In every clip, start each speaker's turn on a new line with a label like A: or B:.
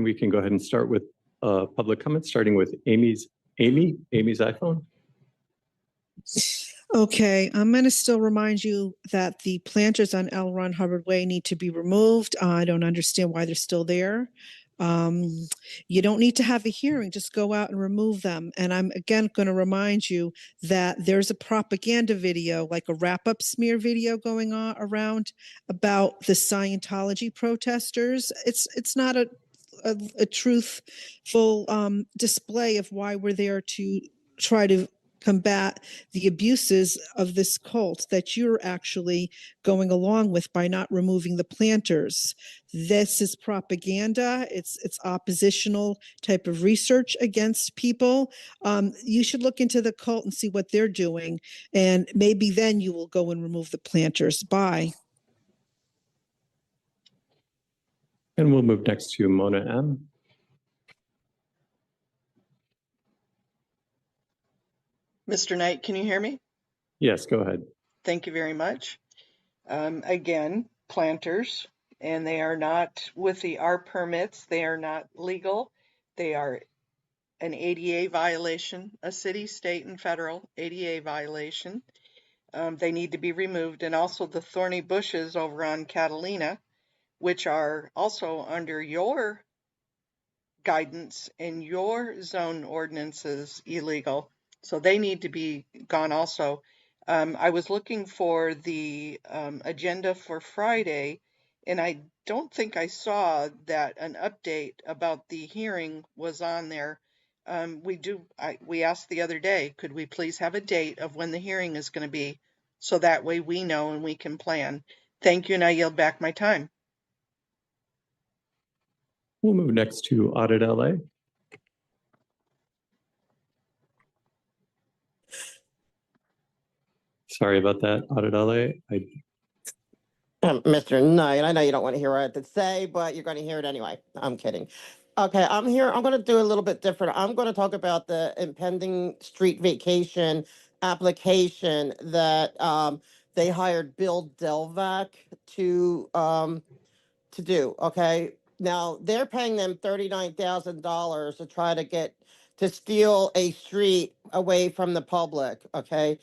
A: And we can go ahead and start with public comments, starting with Amy's iPhone.
B: Okay, I'm going to still remind you that the planters on L. Ron Hubbard Way need to be removed. I don't understand why they're still there. You don't need to have a hearing, just go out and remove them. And I'm again going to remind you that there's a propaganda video, like a wrap-up smear video going on around about the Scientology protesters. It's not a truthful display of why we're there to try to combat the abuses of this cult that you're actually going along with by not removing the planters. This is propaganda. It's oppositional type of research against people. You should look into the cult and see what they're doing, and maybe then you will go and remove the planters. Bye.
A: And we'll move next to Mona M.
C: Mr. Knight, can you hear me?
A: Yes, go ahead.
C: Thank you very much. Again, planters, and they are not with the R permits. They are not legal. They are an ADA violation, a city, state, and federal ADA violation. They need to be removed. And also the thorny bushes over on Catalina, which are also under your guidance and your zone ordinances illegal. So they need to be gone also. I was looking for the agenda for Friday, and I don't think I saw that an update about the hearing was on there. We asked the other day, could we please have a date of when the hearing is going to be, so that way we know and we can plan. Thank you, and I yield back my time.
A: We'll move next to Audit LA. Sorry about that, Audit LA.
D: Mr. Knight, I know you don't want to hear what I have to say, but you're going to hear it anyway. I'm kidding. Okay, I'm here. I'm going to do a little bit different. I'm going to talk about the impending street vacation application that they hired Bill Delvac to do. Okay, now they're paying them $39,000 to try to steal a street away from the public. Okay.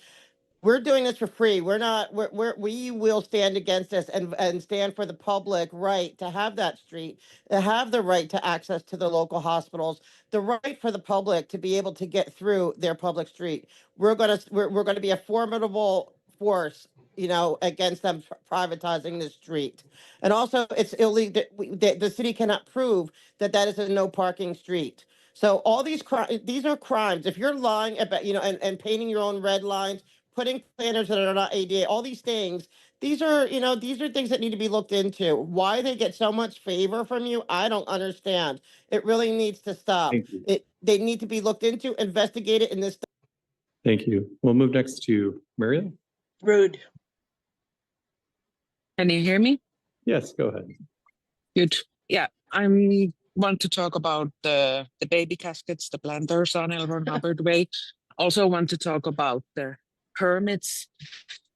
D: We're doing this for free. We will stand against this and stand for the public right to have that street, to have the right to access to the local hospitals, the right for the public to be able to get through their public street. We're gonna be a formidable force, against them privatizing the street. And also, it's illegal. The city cannot prove that that is a no parking street. So all these are crimes. If you're lying about, and painting your own red lines, putting planters that are not ADA, all these things, these are things that need to be looked into. Why they get so much favor from you, I don't understand. It really needs to stop. They need to be looked into, investigated in this.
A: Thank you. We'll move next to Muriel.
C: Rude.
E: Can you hear me?
A: Yes, go ahead.
E: Good. Yeah, I want to talk about the baby caskets, the planters on L. Ron Hubbard Way. Also want to talk about the permits,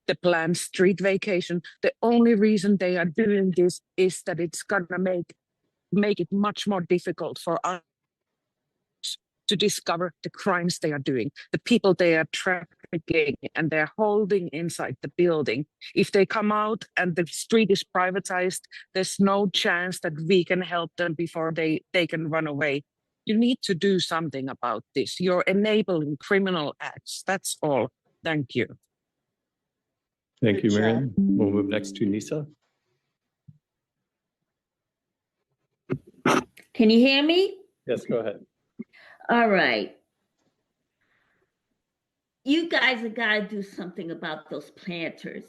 E: the planned street vacation. The only reason they are doing this is that it's gonna make it much more difficult for us to discover the crimes they are doing, the people they are trafficking and they're holding inside the building. If they come out and the street is privatized, there's no chance that we can help them before they can run away. You need to do something about this. You're enabling criminal acts. That's all. Thank you.
A: Thank you, Miriam. We'll move next to Nisa.
F: Can you hear me?
A: Yes, go ahead.
F: All right. You guys have got to do something about those planters.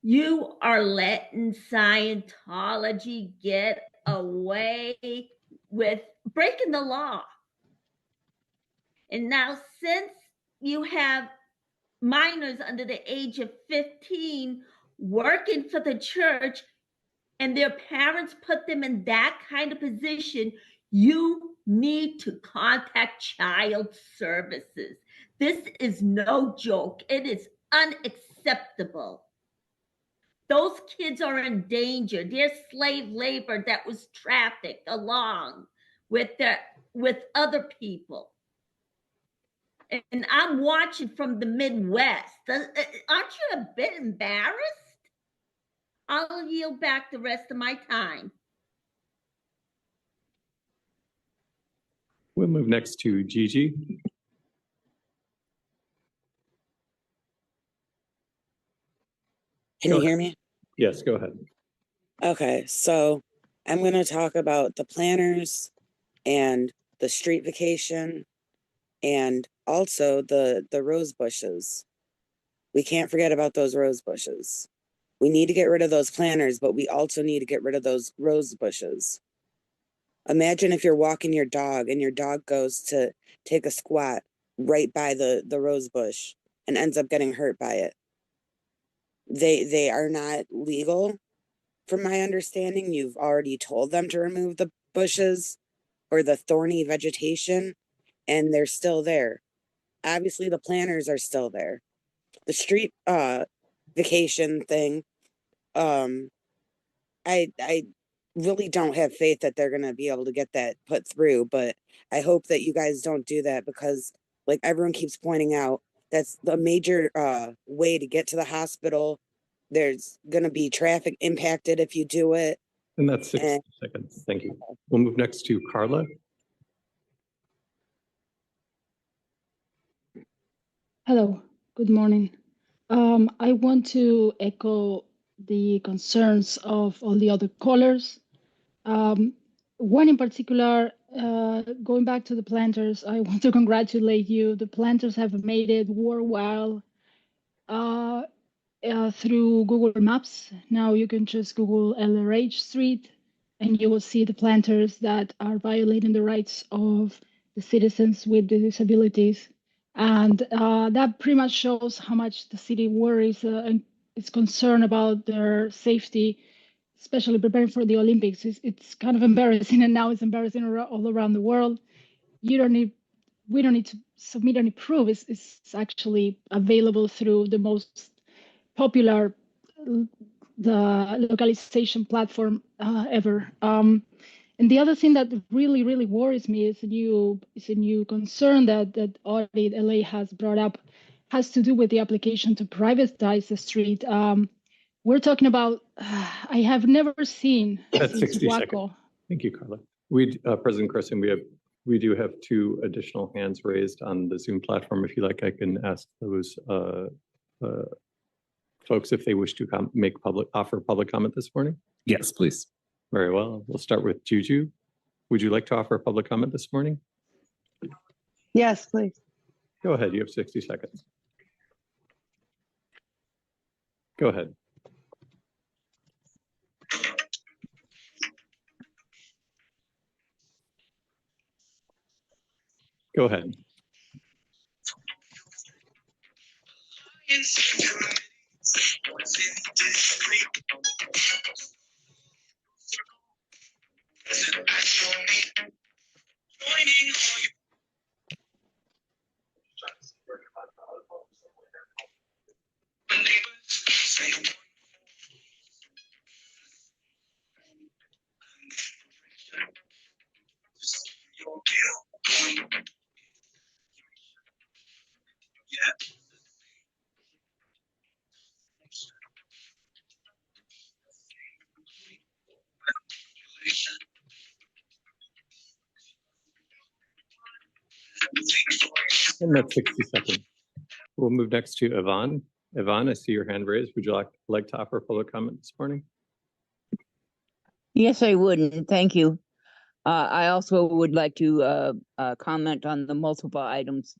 F: You are letting Scientology get away with breaking the law. And now, since you have minors under the age of 15 working for the church and their parents put them in that kind of position, you need to contact child services. This is no joke. It is unacceptable. Those kids are in danger. They're slave labor that was trafficked along with other people. And I'm watching from the Midwest. Aren't you a bit embarrassed? I'll yield back the rest of my time.
A: We'll move next to Gigi.
G: Can
A: Go
G: you
A: ahead.
G: hear me?
A: Yes, go ahead.
G: Okay, so I'm going to talk about the planners and the street vacation and also the rose bushes. We can't forget about those rose bushes. We need to get rid of those planners, but we also need to get rid of those rose bushes. Imagine if you're walking your dog and your dog goes to take a squat right by the rose bush and ends up getting hurt by it. They are not legal. From my understanding, you've already told them to remove the bushes or the thorny vegetation, and they're still there. Obviously, the planters are still there. The street vacation thing, I really don't have faith that they're gonna be able to get that put through, but I hope that you guys don't do that because, like everyone keeps pointing out, that's the major way to get to the hospital. There's gonna be traffic impacted if you do it.
A: And that's 60
G: And-
A: seconds. Thank you. We'll move next to Carla.
H: Hello, good morning. I want to echo the concerns of all the other callers. One in particular, going back to the planters, I want to congratulate you. The planters have made it worthwhile through Google Maps. Now you can just Google LRH Street and you will see the planters that are violating the rights of the citizens with the disabilities. And that pretty much shows how much the city worries and is concerned about their safety, especially preparing for the Olympics. It's kind of embarrassing, and now it's embarrassing all around the world. We don't need to submit any proof. It's actually available through the most popular the localization platform ever. And the other thing that really, really worries me is a new concern that Audit LA has brought up, has to do with the application to privatize the street. We're talking about, I have never seen
A: That's
H: since
A: 60
H: Waco.
A: seconds. Thank you, Carla. President Carson, we do have 2 additional hands raised on the Zoom platform. If you like, I can ask those folks if they wish to offer public comment this morning.
I: Yes, please.
A: Very well. We'll start with Juju. Would you like to offer a public comment this morning?
J: Yes, please.
A: Go ahead. You have 60 seconds. Go ahead. Go ahead. And that's 60 seconds. We'll move next to Yvonne. Yvonne, I see your hand raised. Would you like to offer public comment this morning?
K: Yes, I would, and thank you. I also would like to comment on the multiple items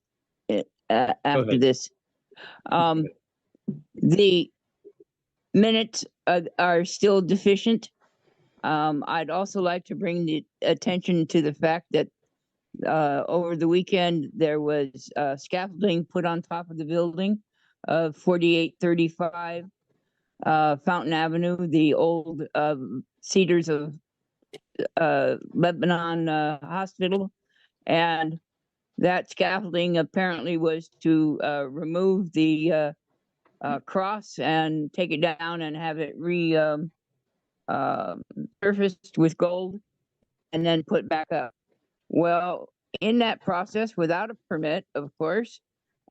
K: after this. The minutes are still deficient. I'd also like to bring the attention to the fact that over the weekend there was scaffolding put on top of the building of 4835 Fountain Avenue, the old Cedars of Lebanon Hospital, and that scaffolding apparently was to remove the cross and take it down and have it surfaced with gold and then put back up. Well, in that process, without a permit, of course,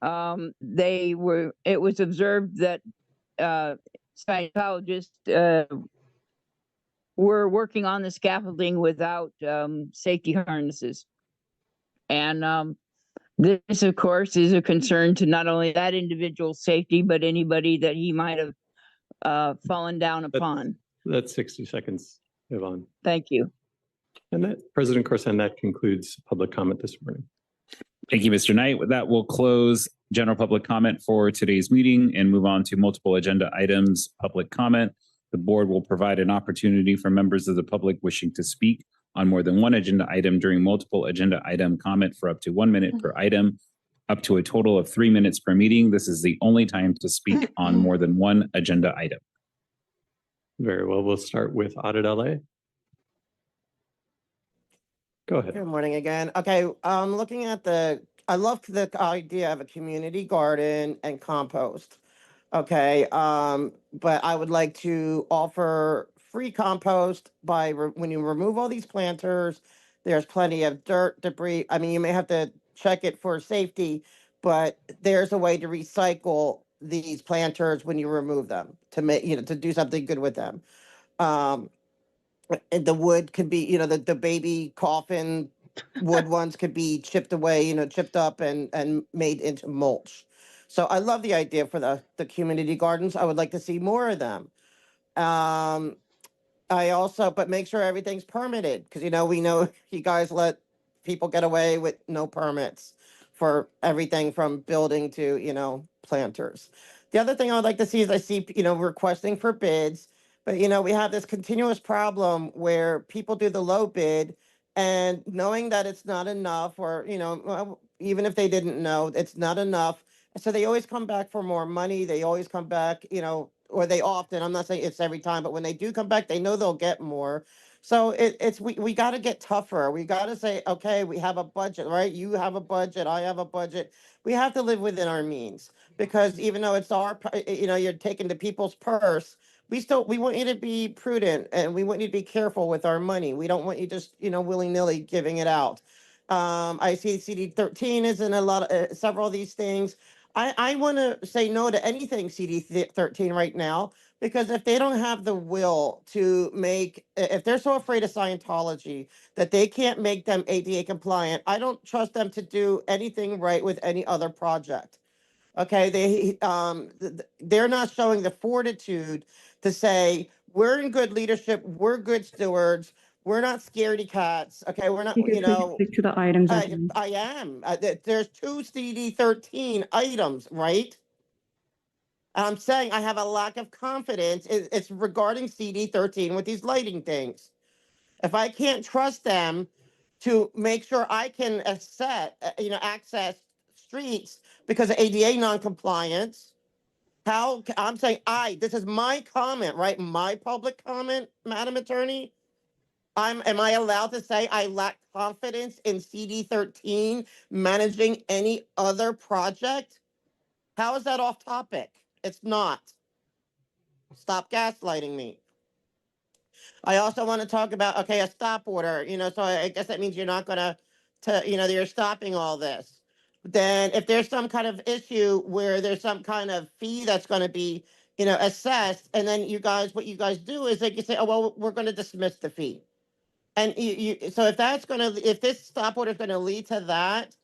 K: it was observed that Scientologists were working on the scaffolding without safety harnesses. And this, of course, is a concern to not only that individual's safety, but anybody that he might have fallen down upon.
A: That's 60 seconds, Yvonne.
K: Thank you.
A: And that, President Corson, that concludes public comment this morning.
I: Thank you, Mr. Knight. With that, we'll close general public comment for today's meeting and move on to multiple agenda items, public comment. The board will provide an opportunity for members of the public wishing to speak on more than one agenda item during multiple agenda item comment for up to 1 minute per item, up to a total of 3 minutes per meeting. This is the only time to speak on more than one agenda item.
A: Very well. We'll start with Audit LA. Go ahead.
D: Good morning again. Okay, looking at I love the idea of a community garden and compost. Okay, but I would like to offer free compost when you remove all these planters. There's plenty of dirt, debris. I mean, you may have to check it for safety, but there's a way to recycle these planters when you remove them to make, to do something good with them. And the wood could be, the baby coffin wood ones could be chipped away, chipped up and made into mulch. So I love the idea for the community gardens. I would like to see more of them. But make sure everything's permitted, because, we know you guys let people get away with no permits for everything from building to, planters. The other thing I would like to see is I see, requesting for bids, but, we have this continuous problem where people do the low bid and knowing that it's not enough, or, even if they didn't know, it's not enough. So they always come back for more money. They always come back, or they often, I'm not saying it's every time, but when they do come back, they know they'll get more. So we got to get tougher. We got to say, okay, we have a budget, right? You have a budget. I have a budget. We have to live within our means, because even though it's you're taking the people's purse, we want you to be prudent, and we want you to be careful with our money. We don't want you just, willy-nilly giving it out. I see CD13 is in several of these things. I want to say no to anything CD13 right now, because if they don't have the will to if they're so afraid of Scientology that they can't make them ADA compliant, I don't trust them to do anything right with any other project. Okay, they're not showing the fortitude to say, we're in good leadership, we're good stewards, we're not scaredy cats. Okay, we're not,
J: Stick to the items.
D: I am. There's 2 CD13 items, right? And I'm saying I have a lack of confidence. It's regarding CD13 with these lighting things. If I can't trust them to make sure I can access streets because of ADA noncompliance, I'm saying this is my comment, right? My public comment, Madam Attorney. Am I allowed to say I lack confidence in CD13 managing any other project? How is that off topic? It's not. Stop gaslighting me. I also want to talk about, a stop order, so I guess that means you're not going you're stopping all this. Then if there's some kind of issue where there's some kind of fee that's going to be, assessed, and then what you guys do is you say, oh, well, we're going to dismiss the fee. And so if this stop order is going to lead to that,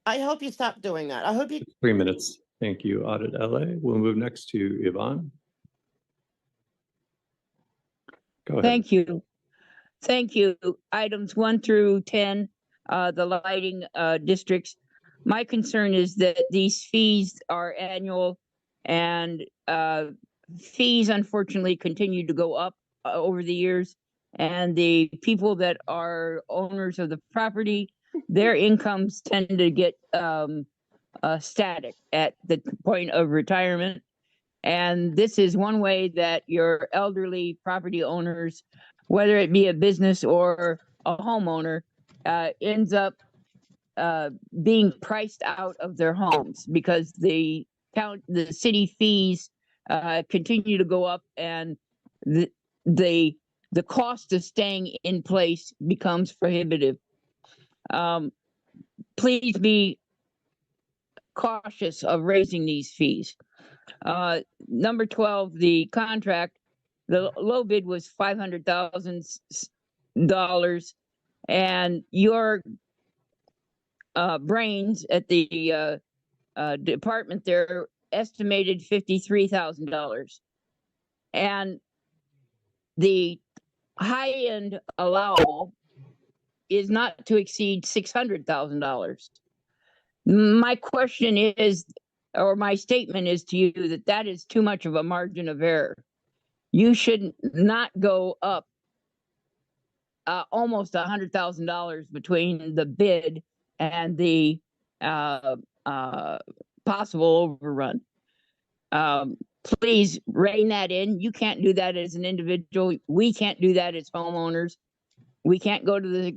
D: I hope you stop doing that. I hope you.
A: 3 minutes. Thank you, Audit LA. We'll move next to Yvonne. Go ahead.
K: Thank you. Thank you. Items 1 through 10, the lighting districts. My concern is that these fees are annual, and fees unfortunately continue to go up over the years. And the people that are owners of the property, their incomes tend to get static at the point of retirement. And this is one way that your elderly property owners, whether it be a business or a homeowner, ends up being priced out of their homes, because the city fees continue to go up, and the cost of staying in place becomes prohibitive. Please be cautious of raising these fees. Number 12, the contract, the low bid was $500,000, and your brains at the department there estimated $53,000, and the high end allowable is not to exceed $600,000. My question is, or my statement is to you, that that is too much of a margin of error. You should not go up almost $100,000 between the bid and the possible overrun. Please rein that in. You can't do that as an individual. We can't do that as homeowners. We can't go to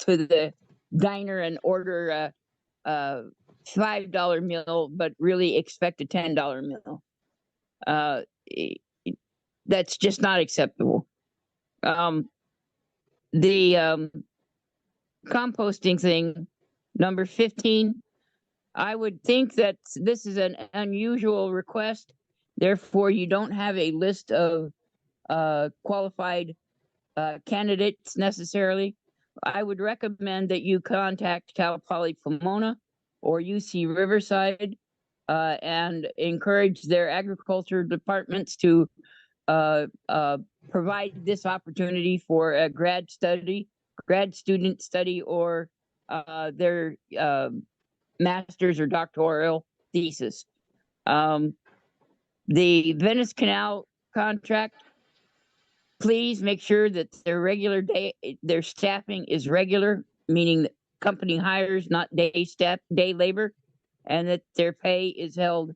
K: the diner and order a $5 meal, but really expect a $10 meal. That's just not acceptable. The composting thing, number 15, I would think that this is an unusual request. Therefore, you don't have a list of qualified candidates necessarily. I would recommend that you contact Cal Poly Pomona or UC Riverside and encourage their agriculture departments to provide this opportunity for a grad student study, or their master's or doctoral thesis. The Venice Canal contract, please make sure that their staffing is regular, meaning that company hires, not day labor, and that their pay is held.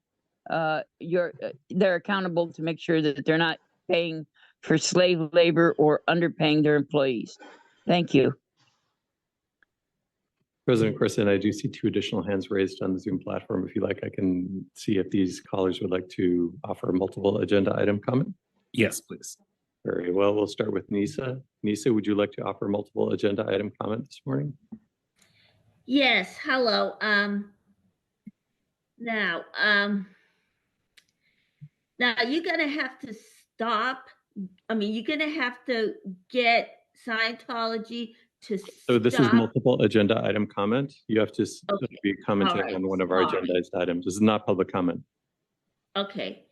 K: They're accountable to make sure that they're not paying for slave labor or underpaying their employees. Thank you.
A: President Corson, I do see 2 additional hands raised on the Zoom platform. If you like, I can see if these callers would like to offer a multiple agenda item comment.
I: Yes, please.
A: Very well. We'll start with Nisa. Nisa, would you like to offer multiple agenda item comment this morning?
F: Yes, hello. Now you're gonna have to stop. I mean, you're gonna have to get Scientology to
A: So this is
F: stop.
A: multiple agenda item comment. You have to
F: Okay.
A: be commenting
F: All right.
A: on one of our
F: Sorry.
A: agendized items. This is not public comment.
F: Okay.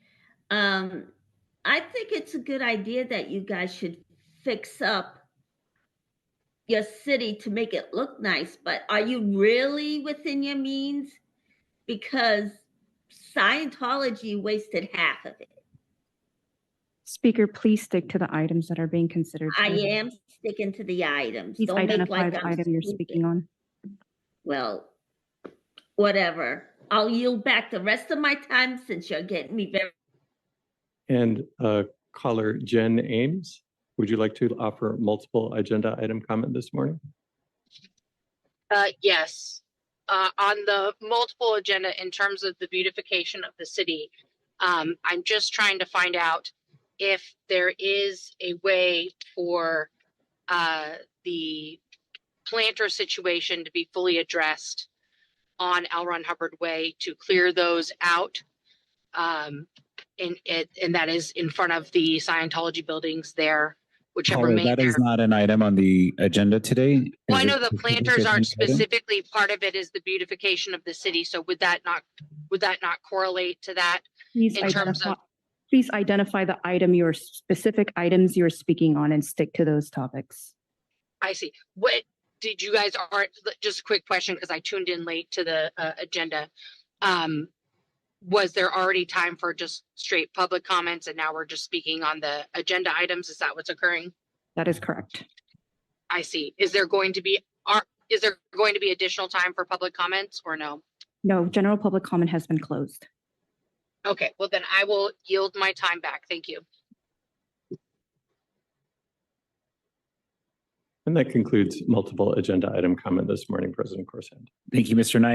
F: I think it's a good idea that you guys should fix up your city to make it look nice, but are you really within your means? Because Scientology wasted half of it.
L: Speaker, please stick to the items that are being considered.
F: I am sticking to the items.
L: Please
F: Don't make
L: identify
F: like
L: the
F: I'm
L: item you're
F: stupid.
L: speaking on.
F: Well, whatever. I'll yield back the rest of my time since you're getting me very.
A: And caller Jen Ames, would you like to offer multiple agenda item comment this morning?
M: Yes. On the multiple agenda in terms of the beautification of the city, I'm just trying to find out if there is a way for the planter situation to be fully addressed on L. Ron Hubbard Way, to clear those out. And that is in front of the Scientology buildings there, whichever
I: Caller,
M: main.
I: that is not an item on the agenda today.
M: Well, I
I: Is
M: know
I: it
M: the
I: specific
M: planters
I: agenda
M: aren't
I: item?
M: specifically part of it, is the beautification of the city. So would that not correlate to that?
L: Please
M: in terms of,
L: please identify the item, your specific items you're speaking on, and stick to those topics.
M: I see. What did you guys just a quick question, because I tuned in late to the agenda. Was there already time for just straight public comments and now we're just speaking on the agenda items? Is that what's occurring?
L: That is correct.
M: I see. Is there going to be additional time for public comments or no?
L: No, general public comment has been closed.
M: Okay, well then I will yield my time back. Thank you.
A: And that concludes multiple agenda item comment this morning, President Corsand.
I: Thank you, Mr. Knight.